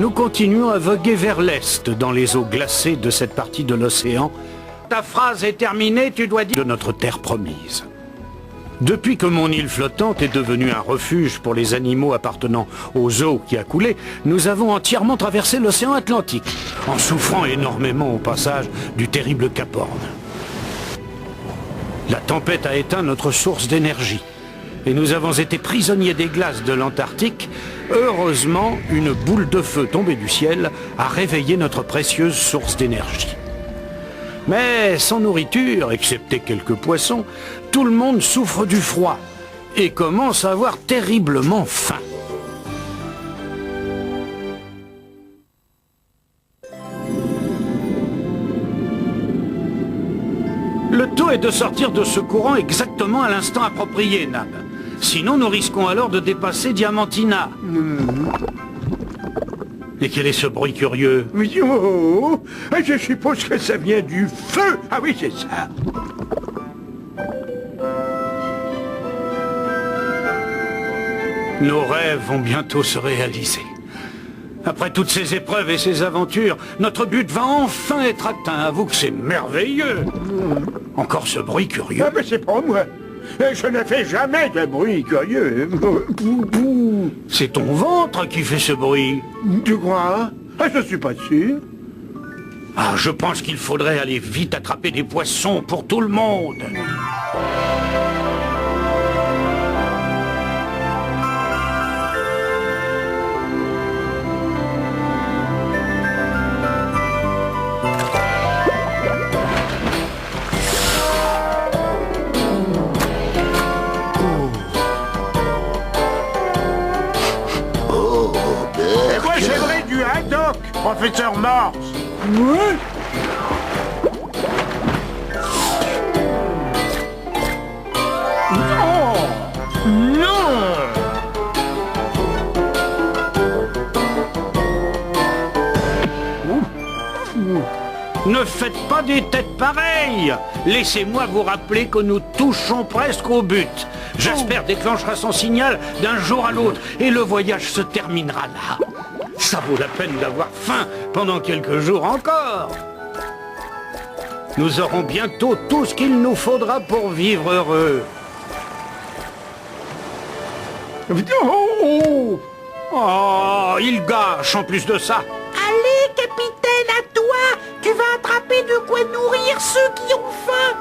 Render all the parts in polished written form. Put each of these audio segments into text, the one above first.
Nous continuons à voguer vers l'est, dans les eaux glacées de cette partie de l'océan. Ta phrase est terminée, tu dois dire de notre terre promise. Depuis que mon île flottante est devenue un refuge pour les animaux appartenant aux zoo qui a coulé, nous avons entièrement traversé l'océan Atlantique, en souffrant énormément au passage du terrible Cap Horn. La tempête a éteint notre source d'énergie, et nous avons été prisonniers des glaces de l'Antarctique. Heureusement, une boule de feu tombée du ciel a réveillé notre précieuse source d'énergie. Mais sans nourriture, excepté quelques poissons, tout le monde souffre du froid et commence à avoir terriblement faim. Le tout est de sortir de ce courant exactement à l'instant approprié, Nab. Sinon, nous risquons alors de dépasser Diamantina. Et quel est ce bruit curieux? Oh, je suppose que ça vient du feu. Ah oui, c'est ça. Nos rêves vont bientôt se réaliser. Après toutes ces épreuves et ces aventures, notre but va enfin être atteint. Avoue que c'est merveilleux. Encore ce bruit curieux. Ah ben c'est pas moi. Je ne fais jamais de bruit curieux. C'est ton ventre qui fait ce bruit. Tu crois? Ah, je suis pas sûr. Ah, je pense qu'il faudrait aller vite attraper des poissons pour tout le monde. Professeur Morse. Oui. Oh non. Ne faites pas des têtes pareilles. Laissez-moi vous rappeler que nous touchons presque au but. Jasper déclenchera son signal d'un jour à l'autre et le voyage se terminera là. Ça vaut la peine d'avoir faim pendant quelques jours encore. Nous aurons bientôt tout ce qu'il nous faudra pour vivre heureux. Oh, il gâche en plus de ça. Allez, capitaine, à toi. Tu vas attraper de quoi nourrir ceux qui ont faim.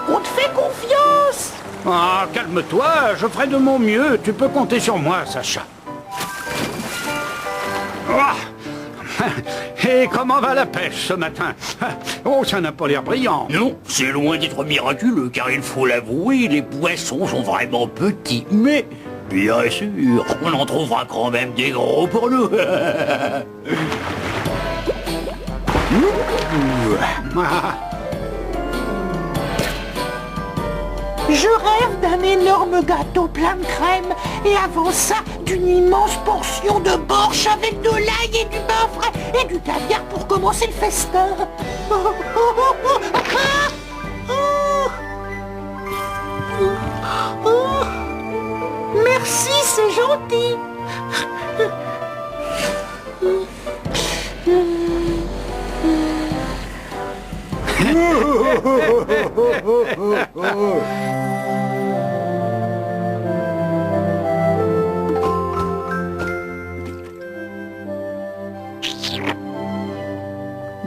On te fait confiance. Ah, calme-toi, je ferai de mon mieux. Tu peux compter sur moi, Sacha. Et comment va la pêche ce matin? Oh, ça n'a pas l'air brillant. Non, c'est loin d'être miraculeux, car il faut l'avouer, les poissons sont vraiment petits. Mais, bien sûr, on en trouvera quand même des gros pour nous. Je rêve d'un énorme gâteau plein de crème et avant ça, d'une immense portion de borsch avec de l'ail et du beurre frais et du caviar pour commencer le festin. Merci, c'est gentil.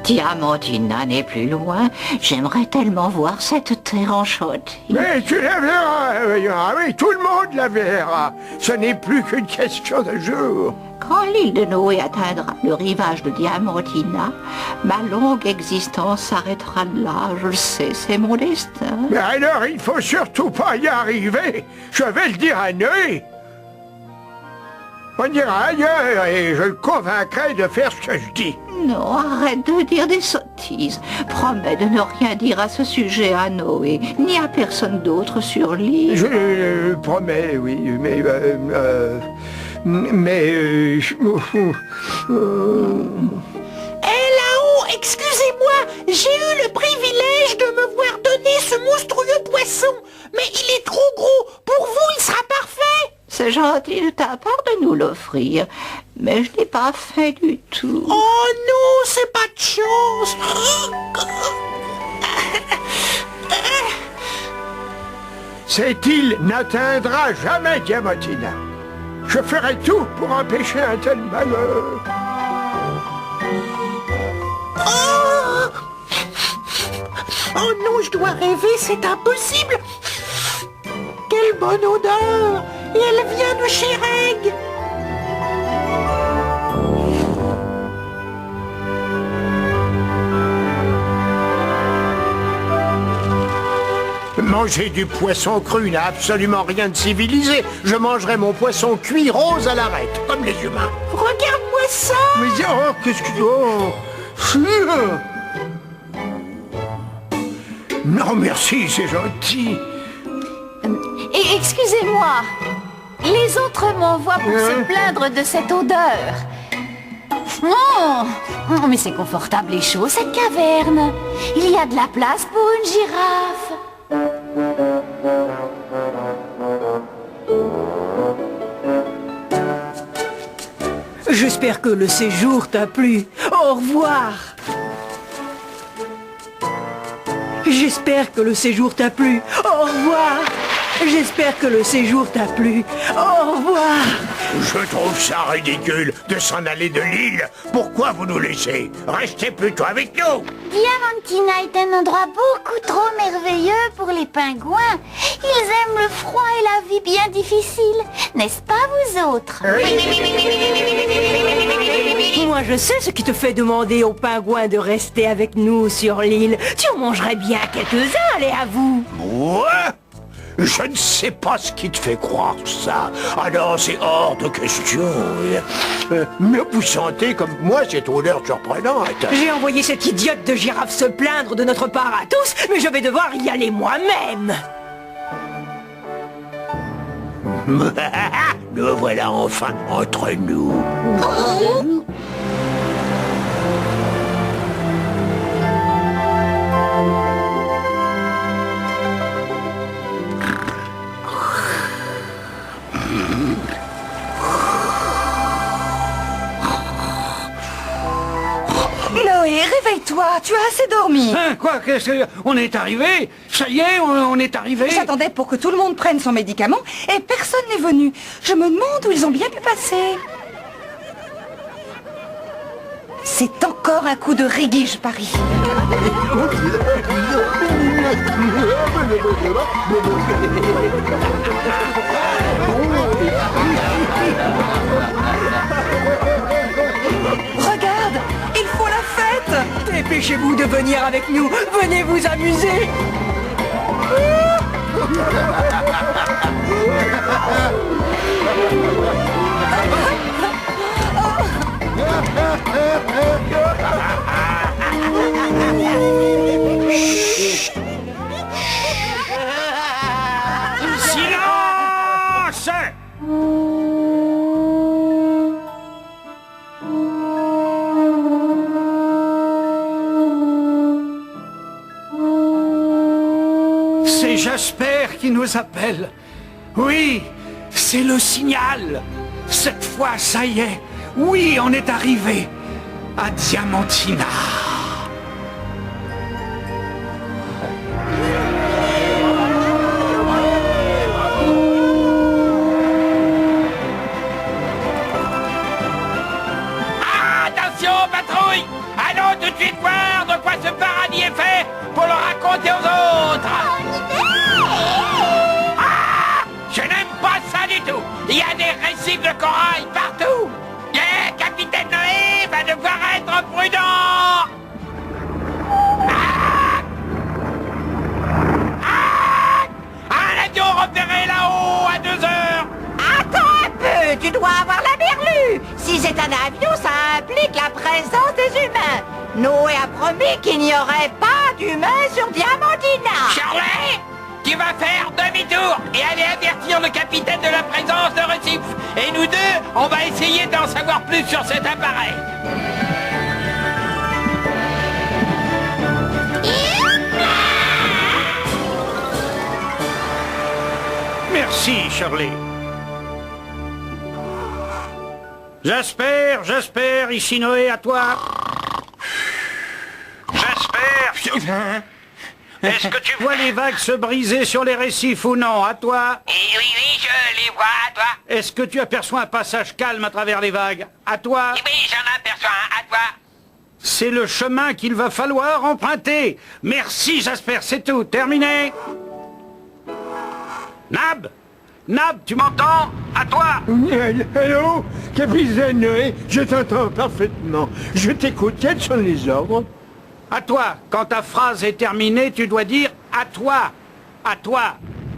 Diamantina n'est plus loin. J'aimerais tellement voir cette terre enchantée. Mais tu la verras. Ah oui, tout le monde la verra. Ce n'est plus qu'une question de jour. Quand l'île de Noé atteindra le rivage de Diamantina, ma longue existence s'arrêtera là. Je le sais, c'est mon destin. Mais alors, il faut surtout pas y arriver. Je vais le dire à Noé. On ira ailleurs et je le convaincrai de faire ce que je dis. Non, arrête de dire des sottises. Promets de ne rien dire à ce sujet à Noé, ni à personne d'autre sur l'île. Je promets, oui, mais... Hé là-haut, excusez-moi, j'ai eu le privilège de me voir donner ce monstrueux poisson. Mais il est trop gros, pour vous il sera parfait. C'est gentil de ta part de nous l'offrir, mais je n'ai pas faim du tout. Oh non, c'est pas de chance. Cette île n'atteindra jamais Diamantina. Je ferai tout pour empêcher un tel malheur. Oh, oh non, je dois rêver, c'est impossible. Quelle bonne odeur. Et elle vient de chez Reg. Manger du poisson cru n'a absolument rien de civilisé. Je mangerai mon poisson cuit rose à l'arête, comme les humains. Regarde-moi ça. Mais oh, qu'est-ce que... Oh. Non, merci, c'est gentil. Et excusez-moi, les autres m'envoient pour se plaindre de cette odeur. Oh, mais c'est confortable et chaud cette caverne. Il y a de la place pour une girafe. J'espère que le séjour t'a plu. Au revoir. J'espère que le séjour t'a plu. Au revoir. J'espère que le séjour t'a plu. Au revoir. Je trouve ça ridicule de s'en aller de l'île. Pourquoi vous nous laissez? Restez plutôt avec nous. Diamantina est un endroit beaucoup trop merveilleux pour les pingouins. Ils aiment le froid et la vie bien difficile. N'est-ce pas vous autres? Moi, je sais ce qui te fait demander aux pingouins de rester avec nous sur l'île. Tu en mangerais bien quelques-uns, allez à vous. Moi? Je ne sais pas ce qui te fait croire ça. Ah non, c'est hors de question. Mais vous sentez comme moi cette odeur surprenante. J'ai envoyé cette idiote de girafe se plaindre de notre part à tous, mais je vais devoir y aller moi-même. Nous voilà enfin entre nous. Noé, réveille-toi, tu as assez dormi. Hein, quoi, qu'est-ce que... On est arrivé? Ça y est, on est arrivé? J'attendais pour que tout le monde prenne son médicament et personne n'est venu. Je me demande où ils ont bien pu passer. C'est encore un coup de réguige, Paris. Regarde, ils font la fête. Dépêchez-vous de venir avec nous. Venez vous amuser. Silence! C'est Jasper qui nous appelle. Oui, c'est le signal. Cette fois, ça y est. Oui, on est arrivé à Diamantina. Attention, patrouille! Allons tout de suite voir de quoi ce paradis est fait pour le raconter aux autres! Ah! Je n'aime pas ça du tout! Il y a des récifs de corail partout! Capitaine Noé va devoir être prudent! Un avion repéré là-haut à 2 heures! Attends un peu, tu dois avoir la berlue. Si c'est un avion, ça implique la présence des humains. Noé a promis qu'il n'y aurait pas d'humains sur Diamantina. Charlie, tu vas faire demi-tour et aller avertir le capitaine de la présence de récifs. Et nous deux, on va essayer d'en savoir plus sur cet appareil. Merci, Shirley. Jasper, ici Noé, à toi. Jasper, est-ce que tu vois les vagues se briser sur les récifs ou non? À toi. Oui, je les vois, à toi. Est-ce que tu aperçois un passage calme à travers les vagues? À toi. Oui, j'en aperçois un, à toi. C'est le chemin qu'il va falloir emprunter. Merci Jasper, c'est tout. Terminé. Nab, tu m'entends? À toi. Allô, capitaine Noé, je t'entends parfaitement. Je t'écoute, quels sont les ordres? À toi. Quand ta phrase est terminée, tu dois dire à toi. À toi.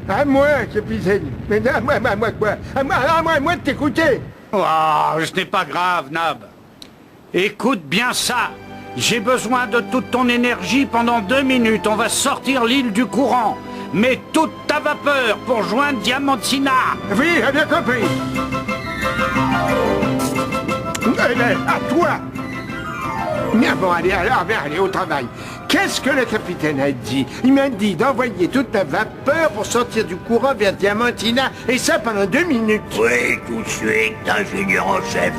À moi, capitaine. Mais à moi quoi? À moi de t'écouter. Oh, ce n'est pas grave, Nab. Écoute bien ça. J'ai besoin de toute ton énergie pendant 2 minutes. On va sortir l'île du courant. Mets toute ta vapeur pour joindre Diamantina. Oui, j'ai bien compris. À toi. Bien bon, allez, alors, allez, au travail. Qu'est-ce que le capitaine a dit? Il m'a dit d'envoyer toute la vapeur pour sortir du courant vers Diamantina, et ça pendant 2 minutes. Oui, tout de suite, ingénieur en chef.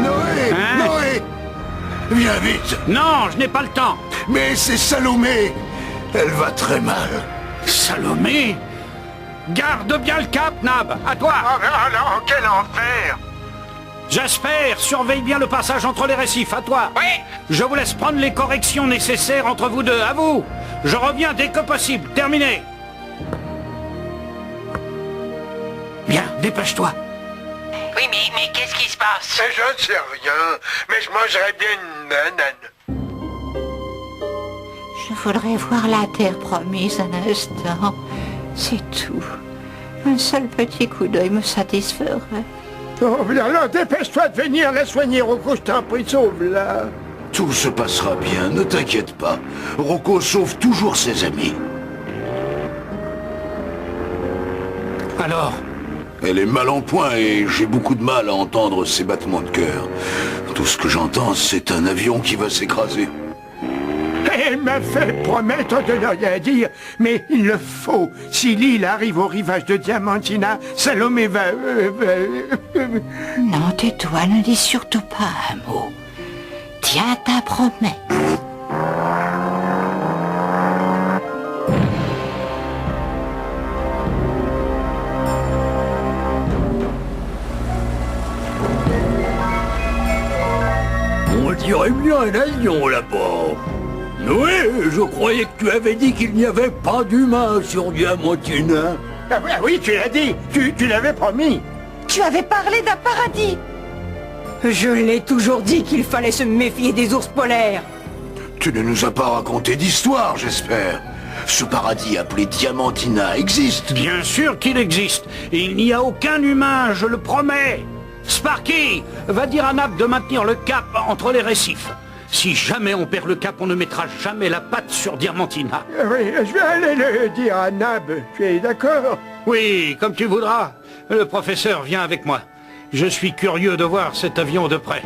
Noé! Viens vite. Non, je n'ai pas le temps. Mais c'est Salomé. Elle va très mal. Salomé? Garde bien le cap, Nab. À toi. Oh, quel enfer! Jasper, surveille bien le passage entre les récifs. À toi. Oui. Je vous laisse prendre les corrections nécessaires entre vous deux. À vous. Je reviens dès que possible. Terminé. Bien, dépêche-toi. Oui, mais qu'est-ce qui se passe? Je ne sais rien, mais je mangerais bien une banane. Je voudrais voir la terre promise un instant. C'est tout. Un seul petit coup d'œil me satisferait. Oh, alors dépêche-toi de venir la soigner, Rocco, je t'en prie, sauve-la. Tout se passera bien, ne t'inquiète pas. Rocco sauve toujours ses amis. Alors, Elle est mal en point et j'ai beaucoup de mal à entendre ses battements de cœur. Tout ce que j'entends, c'est un avion qui va s'écraser. Elle m'a fait promettre de ne rien dire, mais il le faut. Si l'île arrive au rivage de Diamantina, Salomé va... Non, tais-toi, ne dis surtout pas un mot. Tiens ta promesse. On dirait bien un avion là-bas. Noé, je croyais que tu avais dit qu'il n'y avait pas d'humains sur Diamantina. Ah oui, tu l'as dit, tu l'avais promis. Tu avais parlé d'un paradis. Je l'ai toujours dit qu'il fallait se méfier des ours polaires. Tu ne nous as pas raconté d'histoire, j'espère. Ce paradis appelé Diamantina existe. bien sûr qu'il existe. Et il n'y a aucun humain, je le promets. Sparky, va dire à Nab de maintenir le cap entre les récifs. Si jamais on perd le cap, on ne mettra jamais la patte sur Diamantina. Oui, je vais aller le dire à Nab, tu es d'accord? Oui, comme tu voudras. Le professeur vient avec moi. Je suis curieux de voir cet avion de près.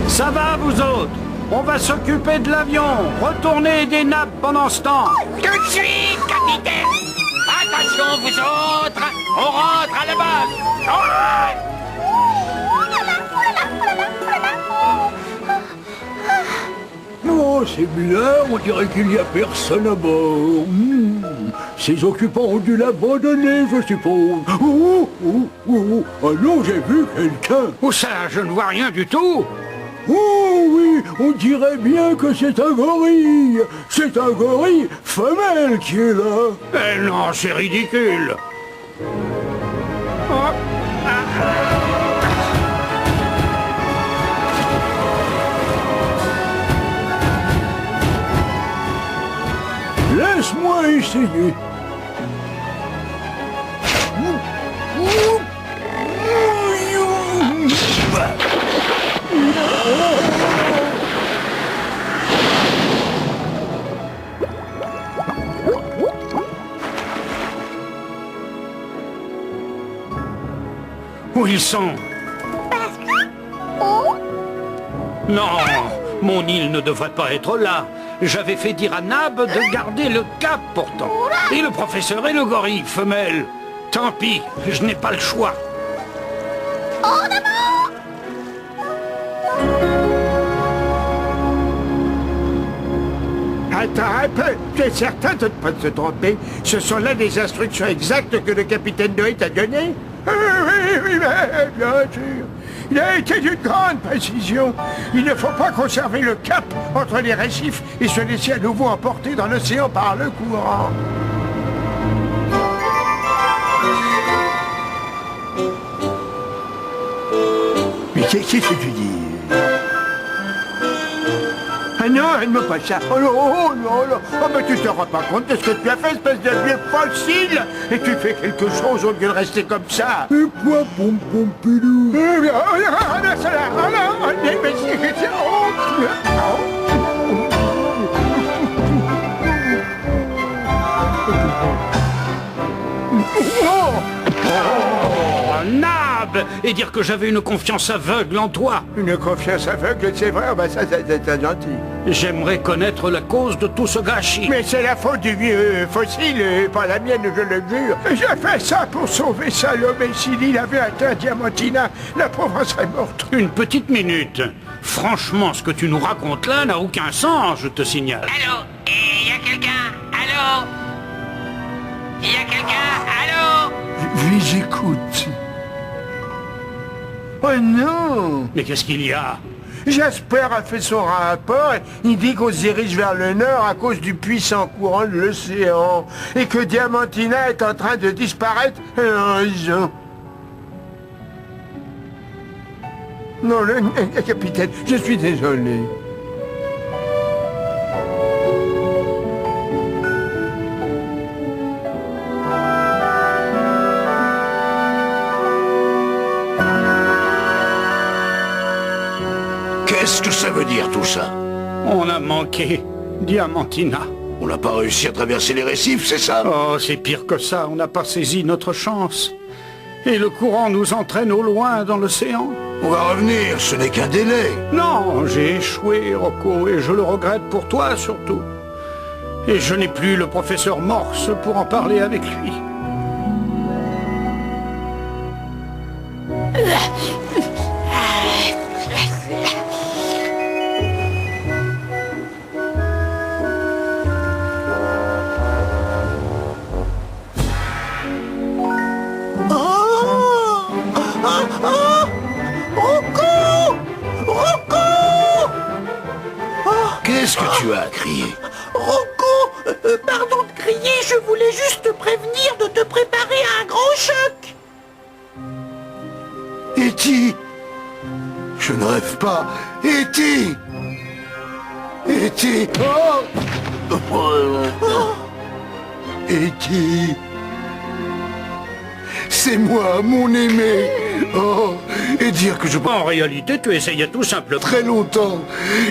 Ça va, vous autres? On va s'occuper de l'avion. Retournez des nappes pendant ce temps. Tout de suite, capitaine. Attention, vous autres. On rentre à la base. Oh, c'est bien, on dirait qu'il n'y a personne à bord. Ces occupants ont dû l'abandonner, je suppose. Ah non, j'ai vu quelqu'un. Où ça? Je ne vois rien du tout. Oh oui, on dirait bien que c'est un gorille. C'est un gorille femelle qui est là. Eh non, c'est ridicule. Laisse-moi essayer. Où ils sont? Non, mon île ne devrait pas être là. J'avais fait dire à Nab de garder le cap pourtant. Et le professeur et le gorille femelle. Tant pis, je n'ai pas le choix. Attends un peu, tu es certain de ne pas te tromper? Ce sont là des instructions exactes que le capitaine Noé t'a données? Oui, mais bien sûr. Il a été d'une grande précision. Il ne faut pas conserver le cap entre les récifs et se laisser à nouveau emporter dans l'océan par le courant. Mais qu'est-ce que tu dis? Ah non, aide-moi pas ça. Oh non, oh non, oh mais tu te rends pas compte de ce que tu as fait, espèce de vieux fossile. Et tu fais quelque chose au lieu de rester comme ça. Et quoi, Pompidou? Oh là, ça là, oh là, oh, mais c'est... Oh, Nab! Et dire que j'avais une confiance aveugle en toi. Une confiance aveugle, c'est vrai, bah ça c'est gentil. J'aimerais connaître la cause de tout ce gâchis. Mais c'est la faute du vieux fossile, et pas la mienne, je le jure. J'ai fait ça pour sauver Salomé. Si l'île avait atteint Diamantina, la pauvre serait morte. Une petite minute. Franchement, ce que tu nous racontes là n'a aucun sens, je te signale. Allô? Et y a quelqu'un? Allô? Y a quelqu'un? Allô? Oui, j'écoute. Oh non! Mais qu'est-ce qu'il y a? Jasper a fait son rapport et il dit qu'on se dirige vers le nord à cause du puissant courant de l'océan et que Diamantina est en train de disparaître. Non, le capitaine, je suis désolé. Qu'est-ce que ça veut dire tout ça? On a manqué Diamantina. On n'a pas réussi à traverser les récifs, c'est ça? Oh, c'est pire que ça, on n'a pas saisi notre chance. Et le courant nous entraîne au loin dans l'océan. On va revenir, ce n'est qu'un délai. Non, j'ai échoué, Rocco, et je le regrette pour toi surtout. Et je n'ai plus le professeur Morse pour en parler avec lui. Qu'est-ce que tu as crié? Rocco, pardon de crier, je voulais juste te prévenir de te préparer à un grand choc. E.T. Je ne rêve pas. E.T. E.T. E.T. C'est moi, mon aimé. Oh, et dire que je... En réalité, tu essayais tout simplement... Très longtemps.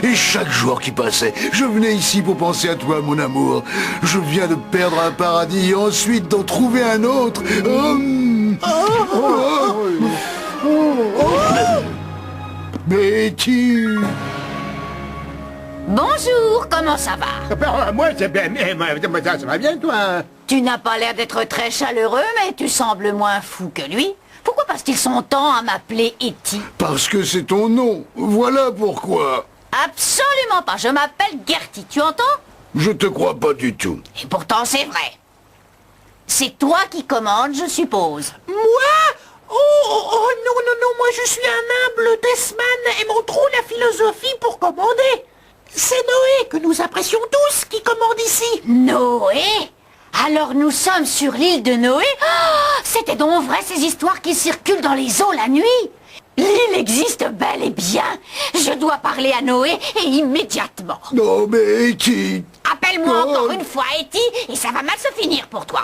Et chaque jour qui passait, je venais ici pour penser à toi, mon amour. Je viens de perdre un paradis et ensuite d'en trouver un autre. Mais tu... Bonjour, comment ça va? Moi, c'est bien, ça va bien, toi? Tu n'as pas l'air d'être très chaleureux, mais tu sembles moins fou que lui. Pourquoi passe-t-il son temps à m'appeler Etty? Parce que c'est ton nom. Voilà pourquoi. Absolument pas, je m'appelle Gertie, tu entends? Je te crois pas du tout. Et pourtant c'est vrai. C'est toi qui commandes, je suppose. Moi? Oh non, moi je suis un humble Desman, aimant trop la philosophie pour commander. C'est Noé, que nous apprécions tous, qui commande ici. Noé? Alors nous sommes sur l'île de Noé? Oh, c'était donc vrai ces histoires qui circulent dans les eaux la nuit? L'île existe bel et bien. Je dois parler à Noé et immédiatement. Non mais Etty... Appelle-moi encore une fois Etty et ça va mal se finir pour toi.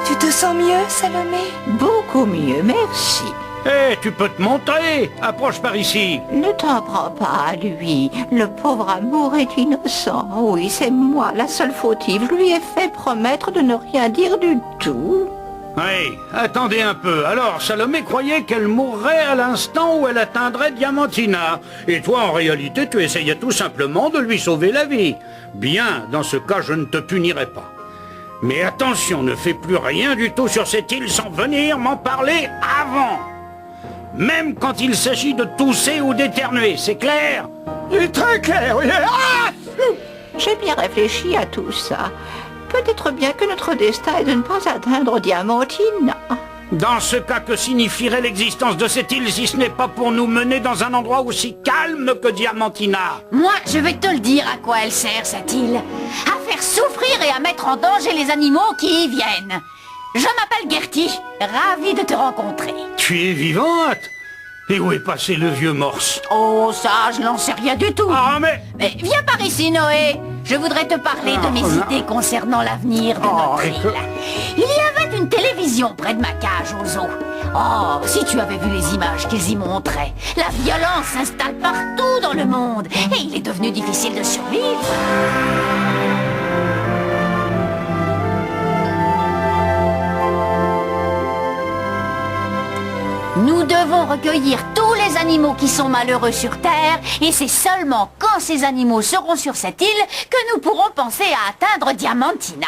Tu te sens mieux, Salomé? Beaucoup mieux, merci. Eh, tu peux te montrer. Approche par ici. Ne t'en prends pas à lui. Le pauvre amour est innocent. Oui, c'est moi la seule fautive. Je lui ai fait promettre de ne rien dire du tout. Oui, attendez un peu. Alors, Salomé croyait qu'elle mourrait à l'instant où elle atteindrait Diamantina. Et toi, en réalité, tu essayais tout simplement de lui sauver la vie. Bien, dans ce cas, je ne te punirai pas. Mais attention, ne fais plus rien du tout sur cette île sans venir m'en parler avant. Même quand il s'agit de tousser ou d'éternuer, c'est clair? Il est très clair, oui. Ah! J'ai bien réfléchi à tout ça. Peut-être bien que notre destin est de ne pas atteindre Diamantina. Dans ce cas, que signifierait l'existence de cette île si ce n'est pas pour nous mener dans un endroit aussi calme que Diamantina? Moi, je vais te le dire à quoi elle sert, cette île. À faire souffrir et à mettre en danger les animaux qui y viennent. Je m'appelle Gertie, ravie de te rencontrer. Tu es vivante? Et où est passé le vieux morse? Oh, ça, je n'en sais rien du tout. Ah, mais... Mais viens par ici, Noé. Je voudrais te parler de mes idées concernant l'avenir de notre île. Il y avait une télévision près de ma cage aux eaux. Oh, si tu avais vu les images qu'ils y montraient. La violence s'installe partout dans le monde. Et il est devenu difficile de survivre. Nous devons recueillir tous les animaux qui sont malheureux sur Terre, et c'est seulement quand ces animaux seront sur cette île que nous pourrons penser à atteindre Diamantina.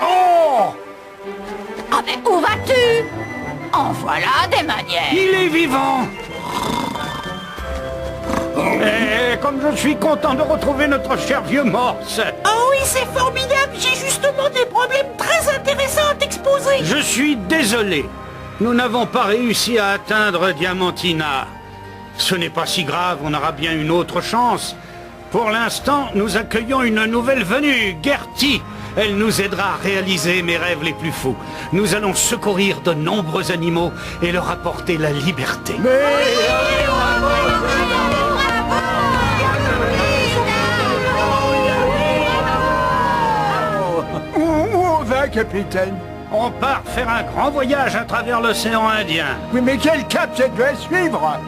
Oh! Ah mais où vas-tu? En voilà des manières. Il est vivant! Et comme je suis content de retrouver notre cher vieux morse. Oh oui, c'est formidable. J'ai justement des problèmes très intéressants à t'exposer. Je suis désolé. Nous n'avons pas réussi à atteindre Diamantina. Ce n'est pas si grave, on aura bien une autre chance. Pour l'instant, nous accueillons une nouvelle venue, Gertie. Elle nous aidera à réaliser mes rêves les plus fous. Nous allons secourir de nombreux animaux et leur apporter la liberté. Où on va, capitaine? On part faire un grand voyage à travers l'océan Indien. Oui, mais quel cap ça doit suivre?